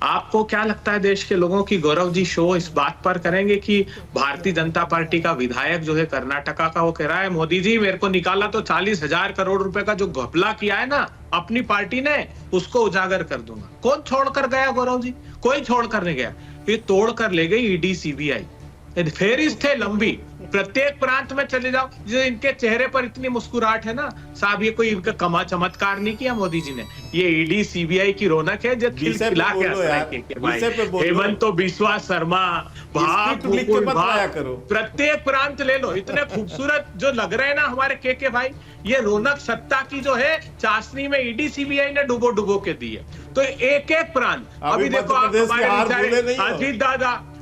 [SPEAKER 2] आपको क्या लगता है देश के लोगों की गौरव जी शो इस बात पर करेंगे कि भारतीय जनता पार्टी का विधायक जो है कर्नाटका का, वो कह रहा है मोदी जी मेरे को निकाला तो 40,000 करोड़ रुपए का जो घपला किया है ना अपनी पार्टी ने, उसको उजागर कर दूंगा। कौन छोड़ कर गया गौरव जी? कोई छोड़ कर नहीं गया, ये तोड़ कर ले गई ईडी सीबीआई। फेरिस्त थे लंबी, प्रत्येक प्रांत में चले जाओ, जो इनके चेहरे पर इतनी मुस्कुराहट है ना साहब, ये कोई इनका कमा चमत्कार नहीं किया मोदी जी ने, ये ईडी सीबीआई की रौनक है जो खिलखिला के हंस रहे के भाई। हेमंत बिस्वा शर्मा, भाग, मुकुल भाग, प्रत्येक प्रांत ले लो, इतने खूबसूरत जो लग रहे हैं ना हमारे के भाई। ये रौनक सत्ता की जो है चाशनी में ईडी सीबीआई ने डुबो के दी है। तो एक एक प्रांत, अभी देखो आप हमारे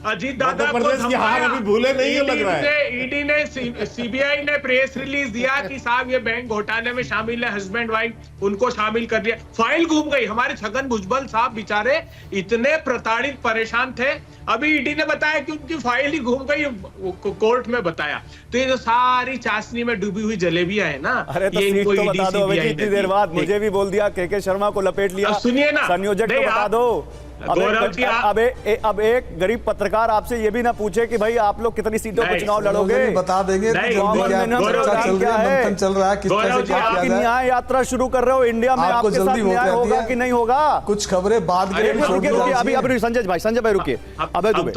[SPEAKER 2] अजीत दादा को
[SPEAKER 3] अभी भूले नहीं हो लग रहा है।
[SPEAKER 2] ईडी ने सीबीआई ने प्रेस रिलीज दिया कि साहब ये बैंक घोटाले में शामिल है, हस्बैंड वाइफ, उनको शामिल कर दिया। फाइल घूम गई। हमारे छगन भुजबल साहब बेचारे इतने प्रताड़ित परेशान थे, अभी ईडी ने बताया कि उनकी फाइल ही घूम गई, कोर्ट में बताया। तो ये जो सारी चाशनी में डूबी हुई जलेबियां है ना,
[SPEAKER 1] अरे तो
[SPEAKER 2] ये
[SPEAKER 1] सीट
[SPEAKER 2] इनको
[SPEAKER 1] तो
[SPEAKER 2] ईडी
[SPEAKER 1] बता दो,
[SPEAKER 2] सीबीआई
[SPEAKER 1] इतनी देर बाद मुझे भी बोल दिया के शर्मा को लपेट लिया।
[SPEAKER 2] सुनिए ना,
[SPEAKER 1] संयोजक को बता दो। अब एक गरीब पत्रकार आपसे ये भी ना पूछे कि भाई आप लोग कितनी सीटों पर चुनाव लड़ोगे,
[SPEAKER 6] बता देंगे।
[SPEAKER 1] चल
[SPEAKER 6] रहा है किस तरह से क्या किया जाए।
[SPEAKER 1] न्याय यात्रा शुरू कर रहे हो इंडिया में, आपके साथ न्याय होगा कि नहीं होगा?
[SPEAKER 6] कुछ खबरें बाद
[SPEAKER 1] अभी संजय भाई रुकिए। अबे दुबे,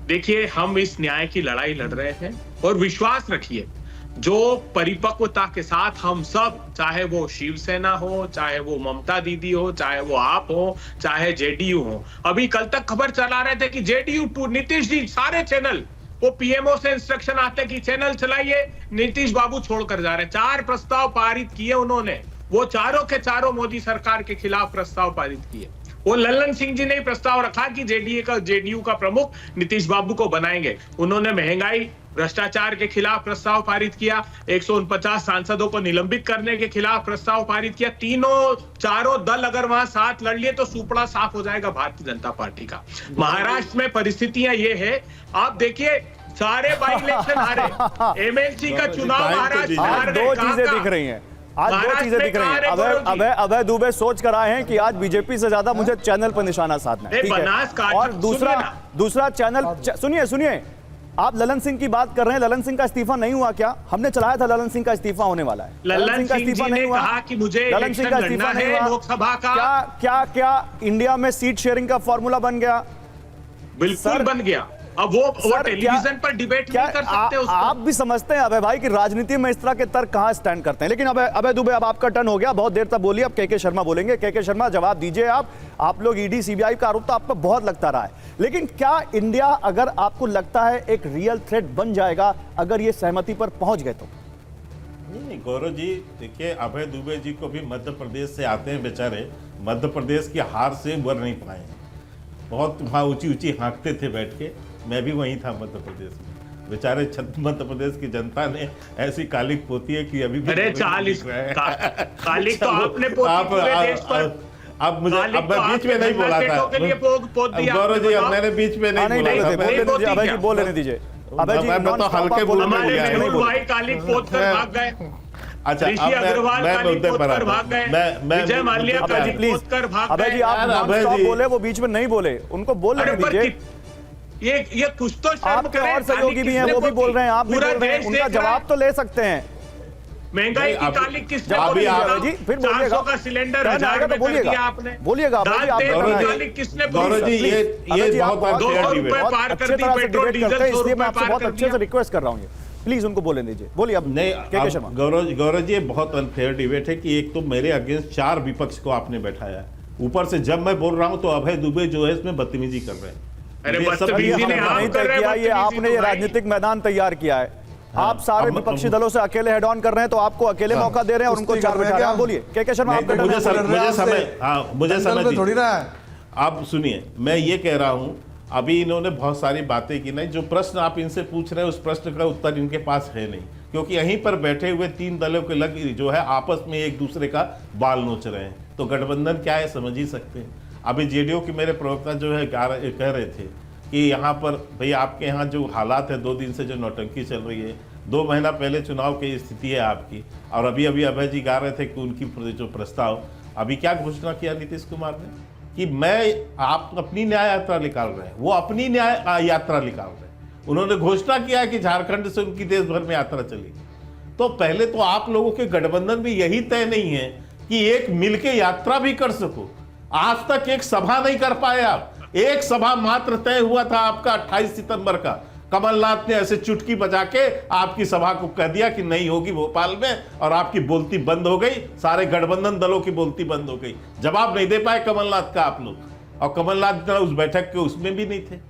[SPEAKER 2] देखिए हम इस न्याय की लड़ाई लड़ रहे हैं और विश्वास रखिए जो परिपक्वता के साथ हम सब, चाहे वो शिवसेना हो, चाहे वो ममता दीदी हो, चाहे वो आप हो, चाहे जेडीयू हो। अभी कल तक खबर चला रहे थे कि जेडीयू टू नीतीश जी, सारे चैनल वो पीएमओ से इंस्ट्रक्शन आते कि चैनल चलाइए, नीतीश बाबू छोड़कर जा रहे। 4 प्रस्ताव पारित किए उन्होंने, वो चारों के चारों मोदी सरकार के खिलाफ प्रस्ताव पारित किए। वो लल्लन सिंह जी ने प्रस्ताव रखा कि जेडीयू का प्रमुख नीतीश बाबू को बनाएंगे। उन्होंने महंगाई भ्रष्टाचार के खिलाफ प्रस्ताव पारित किया, 149 सांसदों को निलंबित करने के खिलाफ प्रस्ताव पारित किया। चारों दल अगर वहां साथ लड़ लिए तो सुपड़ा साफ हो जाएगा भारतीय जनता पार्टी का। महाराष्ट्र में परिस्थितियां ये है, आप देखिए सारे बाई इलेक्शन हारे, एमएलसी का चुनाव महाराष्ट्र में हार गए।
[SPEAKER 1] दो चीजें दिख रही हैं आज, दो चीजें दिख रही हैं। अभय दुबे सोच कर आए हैं कि आज बीजेपी से ज्यादा मुझे चैनल पर निशाना साधना है, ठीक है। और दूसरा चैनल, सुनिए आप ललन सिंह की बात कर रहे हैं, ललन सिंह का इस्तीफा नहीं हुआ क्या? हमने चलाया था ललन सिंह का इस्तीफा होने वाला है।
[SPEAKER 2] ललन सिंह का इस्तीफा नहीं हुआ, कहा कि मुझे
[SPEAKER 1] ललन सिंह का इस्तीफा नहीं हुआ
[SPEAKER 2] लोकसभा का।
[SPEAKER 1] क्या इंडिया में सीट शेयरिंग का फॉर्मूला बन गया?
[SPEAKER 2] बिल्कुल बन गया। अब वो टेलीविजन पर डिबेट नहीं कर सकते उसको।
[SPEAKER 1] आप भी समझते हैं अबे भाई कि राजनीति में इस तरह के तर्क कहां स्टैंड करते हैं। लेकिन अबे दुबे, अब आपका टर्न हो गया, बहुत देर तक बोलिए। अब के शर्मा बोलेंगे। के शर्मा जवाब दीजिए। आप लोग ईडी सीबीआई का आरोप तो आप पर बहुत लगता रहा है, लेकिन क्या इंडिया, अगर आपको लगता है, एक रियल थ्रेट बन जाएगा अगर ये सहमति पर पहुंच गए तो?
[SPEAKER 3] नहीं गौरव जी, देखिए अभय दुबे जी को भी मध्य प्रदेश से आते हैं बेचारे, मध्य प्रदेश की हार से उबर नहीं पाए। बहुत वहाँ ऊंची हाँकते थे बैठ के, मैं भी वहीं था मध्य प्रदेश में। बेचारे मध्य प्रदेश की जनता ने ऐसी कालिक पोती है कि अभी भी
[SPEAKER 2] अरे 40 कालिक तो आपने पोती पूरे देश पर।
[SPEAKER 3] अब मैं बीच में नहीं बोला था गौरव जी, अब मैंने बीच में नहीं बोला था।
[SPEAKER 1] अभय जी बोल लेने दीजिए। अभय जी
[SPEAKER 3] मैं तो हल्के बोल
[SPEAKER 2] भाई कालिक पोत कर भाग गए।
[SPEAKER 3] अच्छा,
[SPEAKER 2] मैं मुद्दे पर विजय माल्या कालिक पोत कर भाग गए।
[SPEAKER 1] अभय जी आप नॉन-स्टॉप बोले, वो बीच में नहीं बोले, उनको बोल लेने दीजिए।
[SPEAKER 2] ये कुछ तो
[SPEAKER 1] आपके और सहयोगी भी हैं, वो भी बोल रहे हैं, आप भी बोल रहे हैं, उनका जवाब तो ले सकते हैं।
[SPEAKER 2] महंगाई की कालिक किसने
[SPEAKER 1] जी? फिर बोलिएगा,
[SPEAKER 2] 400 का सिलेंडर 1000 में कर दिया आपने।
[SPEAKER 1] बोलिएगा
[SPEAKER 2] कालिक किसने
[SPEAKER 3] गौरव जी, ये बहुत
[SPEAKER 2] 200 रुपए पार कर दी पेट्रोल डीजल,
[SPEAKER 1] इसलिए मैं आपसे बहुत अच्छे से रिक्वेस्ट कर रहा हूँ, प्लीज उनको बोलने दीजिए। बोलिए अब।
[SPEAKER 3] नहीं गौरव जी, बहुत अनफेयर डिबेट है कि एक तो मेरे अगेंस्ट 4 विपक्ष को आपने बैठाया, ऊपर से जब मैं बोल रहा हूं तो अभय दुबे जो है इसमें बदतमीजी कर रहे हैं।
[SPEAKER 2] अरे बदतमीजी नहीं तय किया,
[SPEAKER 1] ये आपने ये राजनीतिक मैदान तैयार किया है। आप सारे विपक्षी दलों से अकेले हेड ऑन कर रहे हैं, तो आपको अकेले मौका दे रहे हैं और उनको चार बैठा रहे हैं। बोलिए के शर्मा, मुझे समझ
[SPEAKER 6] थोड़ी रहा है।
[SPEAKER 3] आप सुनिए, मैं ये कह रहा हूं, अभी इन्होंने बहुत सारी बातें की, नहीं जो प्रश्न आप इनसे पूछ रहे हैं उस प्रश्न का उत्तर इनके पास है नहीं, क्योंकि यहीं पर बैठे हुए 3 दलों के लग जो है आपस में एक दूसरे का बाल नोच रहे हैं। तो गठबंधन क्या है समझ ही सकते हैं। अभी जेडीयू के मेरे प्रवक्ता जो है कह रहे थे कि यहाँ पर भाई आपके यहाँ जो हालात है, 2 दिन से जो नौटंकी चल रही है, 2 महीना पहले चुनाव की स्थिति है आपकी, और अभी अभय जी गा रहे थे कि उनकी जो प्रस्ताव, अभी क्या घोषणा किया नीतीश कुमार ने कि आप अपनी न्याय यात्रा निकाल रहे हैं, वो अपनी न्याय यात्रा निकाल रहे हैं। उन्होंने घोषणा किया कि झारखंड से उनकी देश भर में यात्रा चलेगी। तो पहले तो आप लोगों के गठबंधन में यही तय नहीं है कि एक मिलके यात्रा भी कर सको। आज तक एक सभा नहीं कर पाए आप। एक सभा मात्र तय हुआ था आपका 28 सितंबर का, कमलनाथ ने ऐसे चुटकी बजा के आपकी सभा को कह दिया कि नहीं होगी भोपाल में, और आपकी बोलती बंद हो गई, सारे गठबंधन दलों की बोलती बंद हो गई। जवाब नहीं दे पाए कमलनाथ का आप लोग, और कमलनाथ उस बैठक के उसमें भी नहीं थे।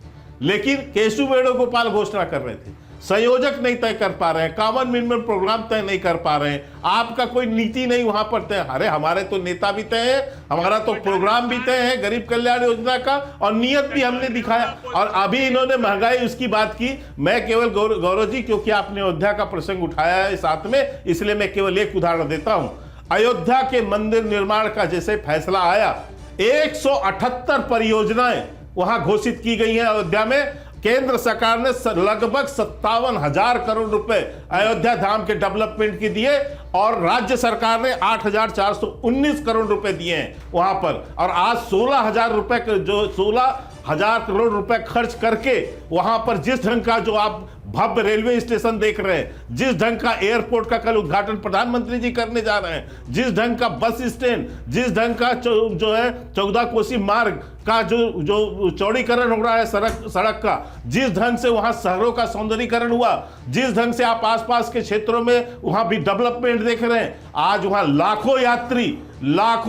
[SPEAKER 3] लेकिन केशव वेणुगोपाल घोषणा कर रहे थे, संयोजक नहीं तय कर पा रहे हैं, कॉमन मिनिमम प्रोग्राम तय नहीं कर पा रहे हैं, आपका कोई नीति नहीं वहां पर तय। अरे हमारे तो नेता भी तय है, हमारा तो प्रोग्राम भी तय है गरीब कल्याण योजना का, और नियत भी हमने दिखाया। और अभी इन्होंने महंगाई उसकी बात की। मैं केवल गौरव जी, क्योंकि आपने अयोध्या का प्रसंग उठाया है साथ में, इसलिए मैं केवल एक उदाहरण देता हूं। अयोध्या के मंदिर निर्माण का जैसे फैसला आया, 178 परियोजनाएं वहां घोषित की गई हैं अयोध्या में। केंद्र सरकार ने लगभग 57,000 करोड़ रुपए अयोध्या धाम के डेवलपमेंट के दिए, और राज्य सरकार ने 8,419 करोड़ रुपए दिए हैं वहां पर। और आज 16,000 रुपए, जो 16,000 करोड़ रुपए खर्च करके वहां पर जिस ढंग का जो आप भव्य रेलवे स्टेशन देख रहे हैं, जिस ढंग का एयरपोर्ट का कल उद्घाटन प्रधानमंत्री जी करने जा रहे हैं, जिस ढंग का बस स्टैंड, जिस ढंग का जो है 14 कोसी मार्ग का जो चौड़ीकरण हो रहा है सड़क का, जिस ढंग से वहां शहरों का सौंदर्यीकरण हुआ, जिस ढंग से आप आसपास के क्षेत्रों में वहां भी डेवलपमेंट देख रहे हैं, आज वहां लाखों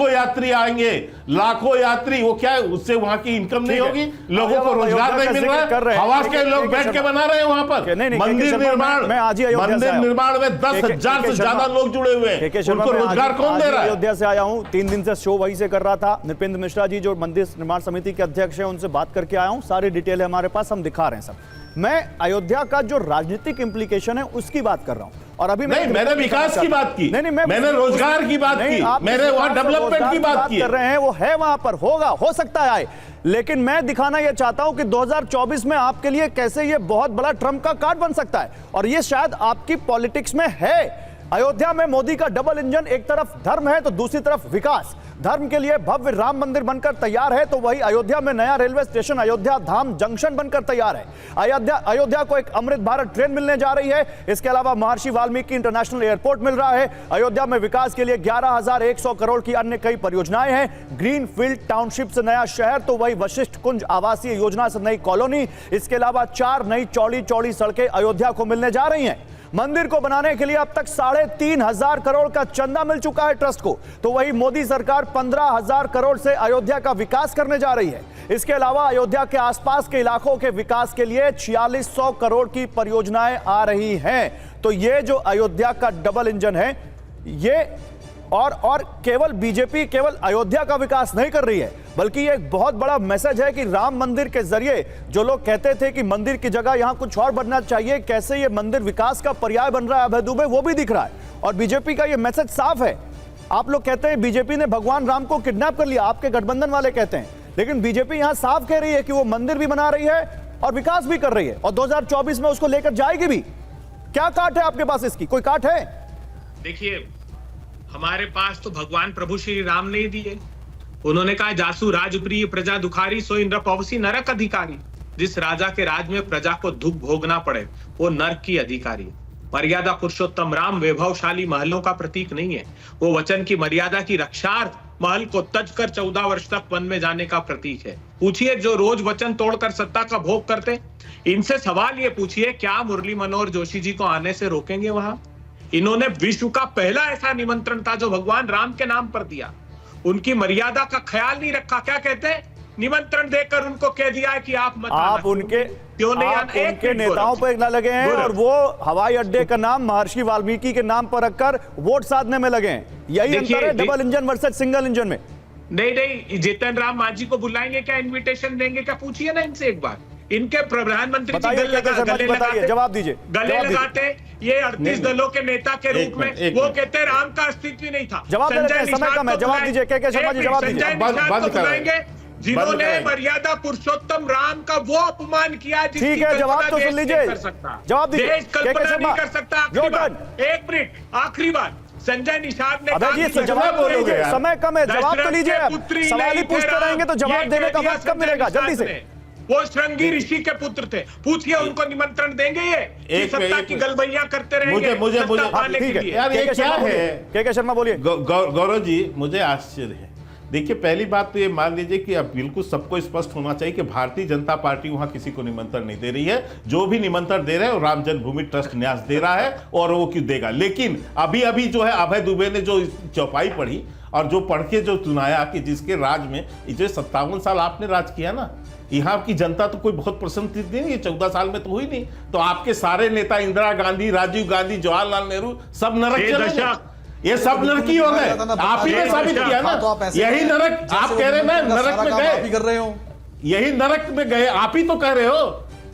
[SPEAKER 3] यात्री आएंगे, लाखों यात्री। वो क्या है, उससे वहां की इनकम नहीं होगी, लोगों को रोजगार नहीं मिल रहा है, हवास के लोग बैठ के बना रहे हैं वहां पर। मंदिर निर्माण में 10,000 से ज्यादा लोग जुड़े हुए हैं, उनको रोजगार कौन दे रहा है?
[SPEAKER 1] अयोध्या से आया हूं, 3 दिन से शो वहीं से कर रहा था। नृपेंद्र मिश्रा जी जो मंदिर निर्माण समिति के अध्यक्ष हैं, उनसे बात करके आया हूं, सारी डिटेल है हमारे पास, हम दिखा रहे हैं सब। मैं अयोध्या का जो राजनीतिक इंप्लीकेशन है उसकी बात कर रहा हूं। और अभी
[SPEAKER 3] मैंने विकास की बात की, मैंने रोजगार की बात की, मैंने वहां डेवलपमेंट की बात की
[SPEAKER 1] कर रहे हैं, वो है वहां पर, होगा, हो सकता है। लेकिन मैं दिखाना यह चाहता हूं कि 2024 में आपके लिए कैसे ये बहुत बड़ा ट्रम्प का कार्ड बन सकता है, और ये शायद आपकी पॉलिटिक्स में है। अयोध्या में मोदी का डबल इंजन, एक तरफ धर्म है तो दूसरी तरफ विकास। धर्म के लिए भव्य राम मंदिर बनकर तैयार है, तो वही अयोध्या में नया रेलवे स्टेशन अयोध्या धाम जंक्शन बनकर तैयार है। अयोध्या को एक अमृत भारत ट्रेन मिलने जा रही है। इसके अलावा महर्षि वाल्मीकि इंटरनेशनल एयरपोर्ट मिल रहा है। अयोध्या में विकास के लिए 11,100 करोड़ की अन्य कई परियोजनाएं हैं। ग्रीन फील्ड टाउनशिप से नया शहर, तो वही वशिष्ठ कुंज आवासीय योजना से नई कॉलोनी। इसके अलावा 4 नई चौड़ी सड़कें अयोध्या को मिलने जा रही हैं। मंदिर को बनाने के लिए अब तक 3,500 करोड़ का चंदा मिल चुका है ट्रस्ट को, तो वही मोदी सरकार 15,000 करोड़ से अयोध्या का विकास करने जा रही है। इसके अलावा अयोध्या के आसपास के इलाकों के विकास के लिए 4600 करोड़ की परियोजनाएं आ रही हैं। तो ये जो अयोध्या का डबल इंजन है, ये और केवल बीजेपी केवल अयोध्या का विकास नहीं कर रही है, बल्कि ये एक बहुत बड़ा मैसेज है कि राम मंदिर के जरिए जो लोग कहते थे कि मंदिर की जगह यहां कुछ और बनना चाहिए, कैसे ये मंदिर विकास का पर्याय बन रहा है अभय दुबे, वो भी दिख रहा है। और बीजेपी का ये मैसेज साफ है। आप लोग कहते हैं बीजेपी ने भगवान राम को किडनैप कर लिया, आपके गठबंधन वाले कहते हैं, लेकिन बीजेपी यहां साफ कह रही है कि वो मंदिर भी बना रही है और विकास भी कर रही है, और 2024 में उसको लेकर जाएगी भी। क्या काट है आपके पास इसकी, कोई काट है?
[SPEAKER 2] देखिए, हमारे पास तो भगवान प्रभु श्री राम ने दिए। उन्होंने कहा, जासु राजप्रिय प्रजा दुखारी, सो इंद्र पवसी नरक अधिकारी। जिस राजा के राज में प्रजा को दुख भोगना पड़े, वो नरक की अधिकारी। मर्यादा पुरुषोत्तम राम वैभवशाली महलों का प्रतीक नहीं है, वो वचन की मर्यादा की रक्षार्थ महल को तज कर 14 वर्ष तक वन में जाने का प्रतीक है। पूछिए जो रोज वचन तोड़कर सत्ता का भोग करते, इनसे सवाल ये पूछिए, क्या मुरली मनोहर जोशी जी को आने से रोकेंगे वहां? इन्होंने विश्व का पहला ऐसा निमंत्रण था जो भगवान राम के नाम पर दिया, उनकी मर्यादा का ख्याल नहीं रखा। क्या कहते हैं? निमंत्रण देकर उनको कह दिया है कि आप मत आना।
[SPEAKER 1] आप उनके क्यों नहीं आना? उनके नेताओं पर ना लगे हैं, और वो हवाई अड्डे का नाम महर्षि वाल्मीकि के नाम पर रखकर वोट साधने में लगे हैं। यही अंतर है double engine versus single engine में।
[SPEAKER 2] नहीं, जीतन राम मांझी को बुलाएंगे क्या, इन्विटेशन देंगे क्या? पूछिए ना इनसे एक बार। इनके प्रधानमंत्री
[SPEAKER 1] जवाब दीजिए।
[SPEAKER 2] गले लगाते ये 38 दलों के नेता के रूप में, वो कहते राम का अस्तित्व नहीं था।
[SPEAKER 1] जवाब समय कम है, जवाब दीजिए। के शर्मा जी जवाब दीजिए।
[SPEAKER 2] जिन्होंने मर्यादा पुरुषोत्तम राम का वो अपमान किया,
[SPEAKER 1] ठीक है, जवाब तो सुन लीजिए, जवाब दीजिए।
[SPEAKER 2] देश कल्पना नहीं कर सकता। एक मिनट, आखिरी बात, संजय निषाद ने
[SPEAKER 1] जवाब बोलोगे, समय कम है, जवाब तो लीजिए। सवाल ही पूछते रहेंगे तो जवाब देने का वक्त कब मिलेगा? जल्दी से।
[SPEAKER 2] वो श्रृंगी ऋषि के पुत्र थे, पूछिए उनको निमंत्रण देंगे ये सत्ता की गलबैया करते रहेंगे?
[SPEAKER 3] मुझे
[SPEAKER 1] यार ये क्या है? के शर्मा बोलिए।
[SPEAKER 3] गौरव जी, मुझे आश्चर्य है, देखिए, पहली बात तो ये मान लीजिए कि अब बिल्कुल सबको स्पष्ट होना चाहिए कि भारतीय जनता पार्टी वहां किसी को निमंत्रण नहीं दे रही है। जो भी निमंत्रण दे रहे हैं वो राम जन्मभूमि ट्रस्ट न्यास दे रहा है और वो क्यों देगा। लेकिन अभी अभी जो है अभय दुबे ने जो चौपाई पढ़ी और जो पढ़ के जो सुनाया कि जिसके राज में जो 57 साल आपने राज किया ना, यहाँ की जनता तो कोई बहुत प्रसन्न नहीं है, 14 साल में तो हुई नहीं। तो आपके सारे नेता इंदिरा गांधी, राजीव गांधी, जवाहरलाल नेहरू सब नरक चले गए। ये सब नरकी हो गए, आप ही ने साबित किया ना। यही नरक आप कह रहे हैं ना, नरक में गए,
[SPEAKER 6] कर रहे हो,
[SPEAKER 3] यही नरक में गए। आप ही तो कह रहे हो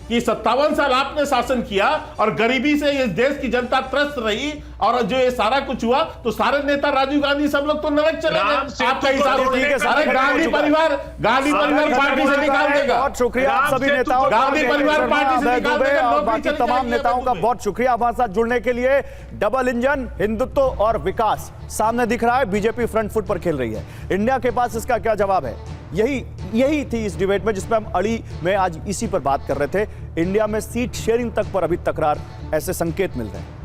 [SPEAKER 3] कि 57 साल आपने शासन किया और गरीबी से इस देश की जनता त्रस्त रही और जो ये सारा कुछ हुआ तो सारे नेता राजीव गांधी सब लोग तो नरक चले गए। आपका हिसाब सारे गांधी परिवार पार्टी से निकाल देगा।
[SPEAKER 1] बहुत शुक्रिया आप सभी नेताओं,
[SPEAKER 3] गांधी परिवार पार्टी से निकाल देगा
[SPEAKER 1] और बाकी तमाम नेताओं का बहुत शुक्रिया हमारे साथ जुड़ने के लिए। डबल इंजन, हिंदुत्व और विकास सामने दिख रहा है, बीजेपी फ्रंट फुट पर खेल रही है। इंडिया के पास इसका क्या जवाब है? यही थी इस डिबेट में जिसमें हम अड़ी में आज इसी पर बात कर रहे थे। इंडिया में सीट शेयरिंग तक पर अभी तकरार, ऐसे संकेत मिल रहे हैं।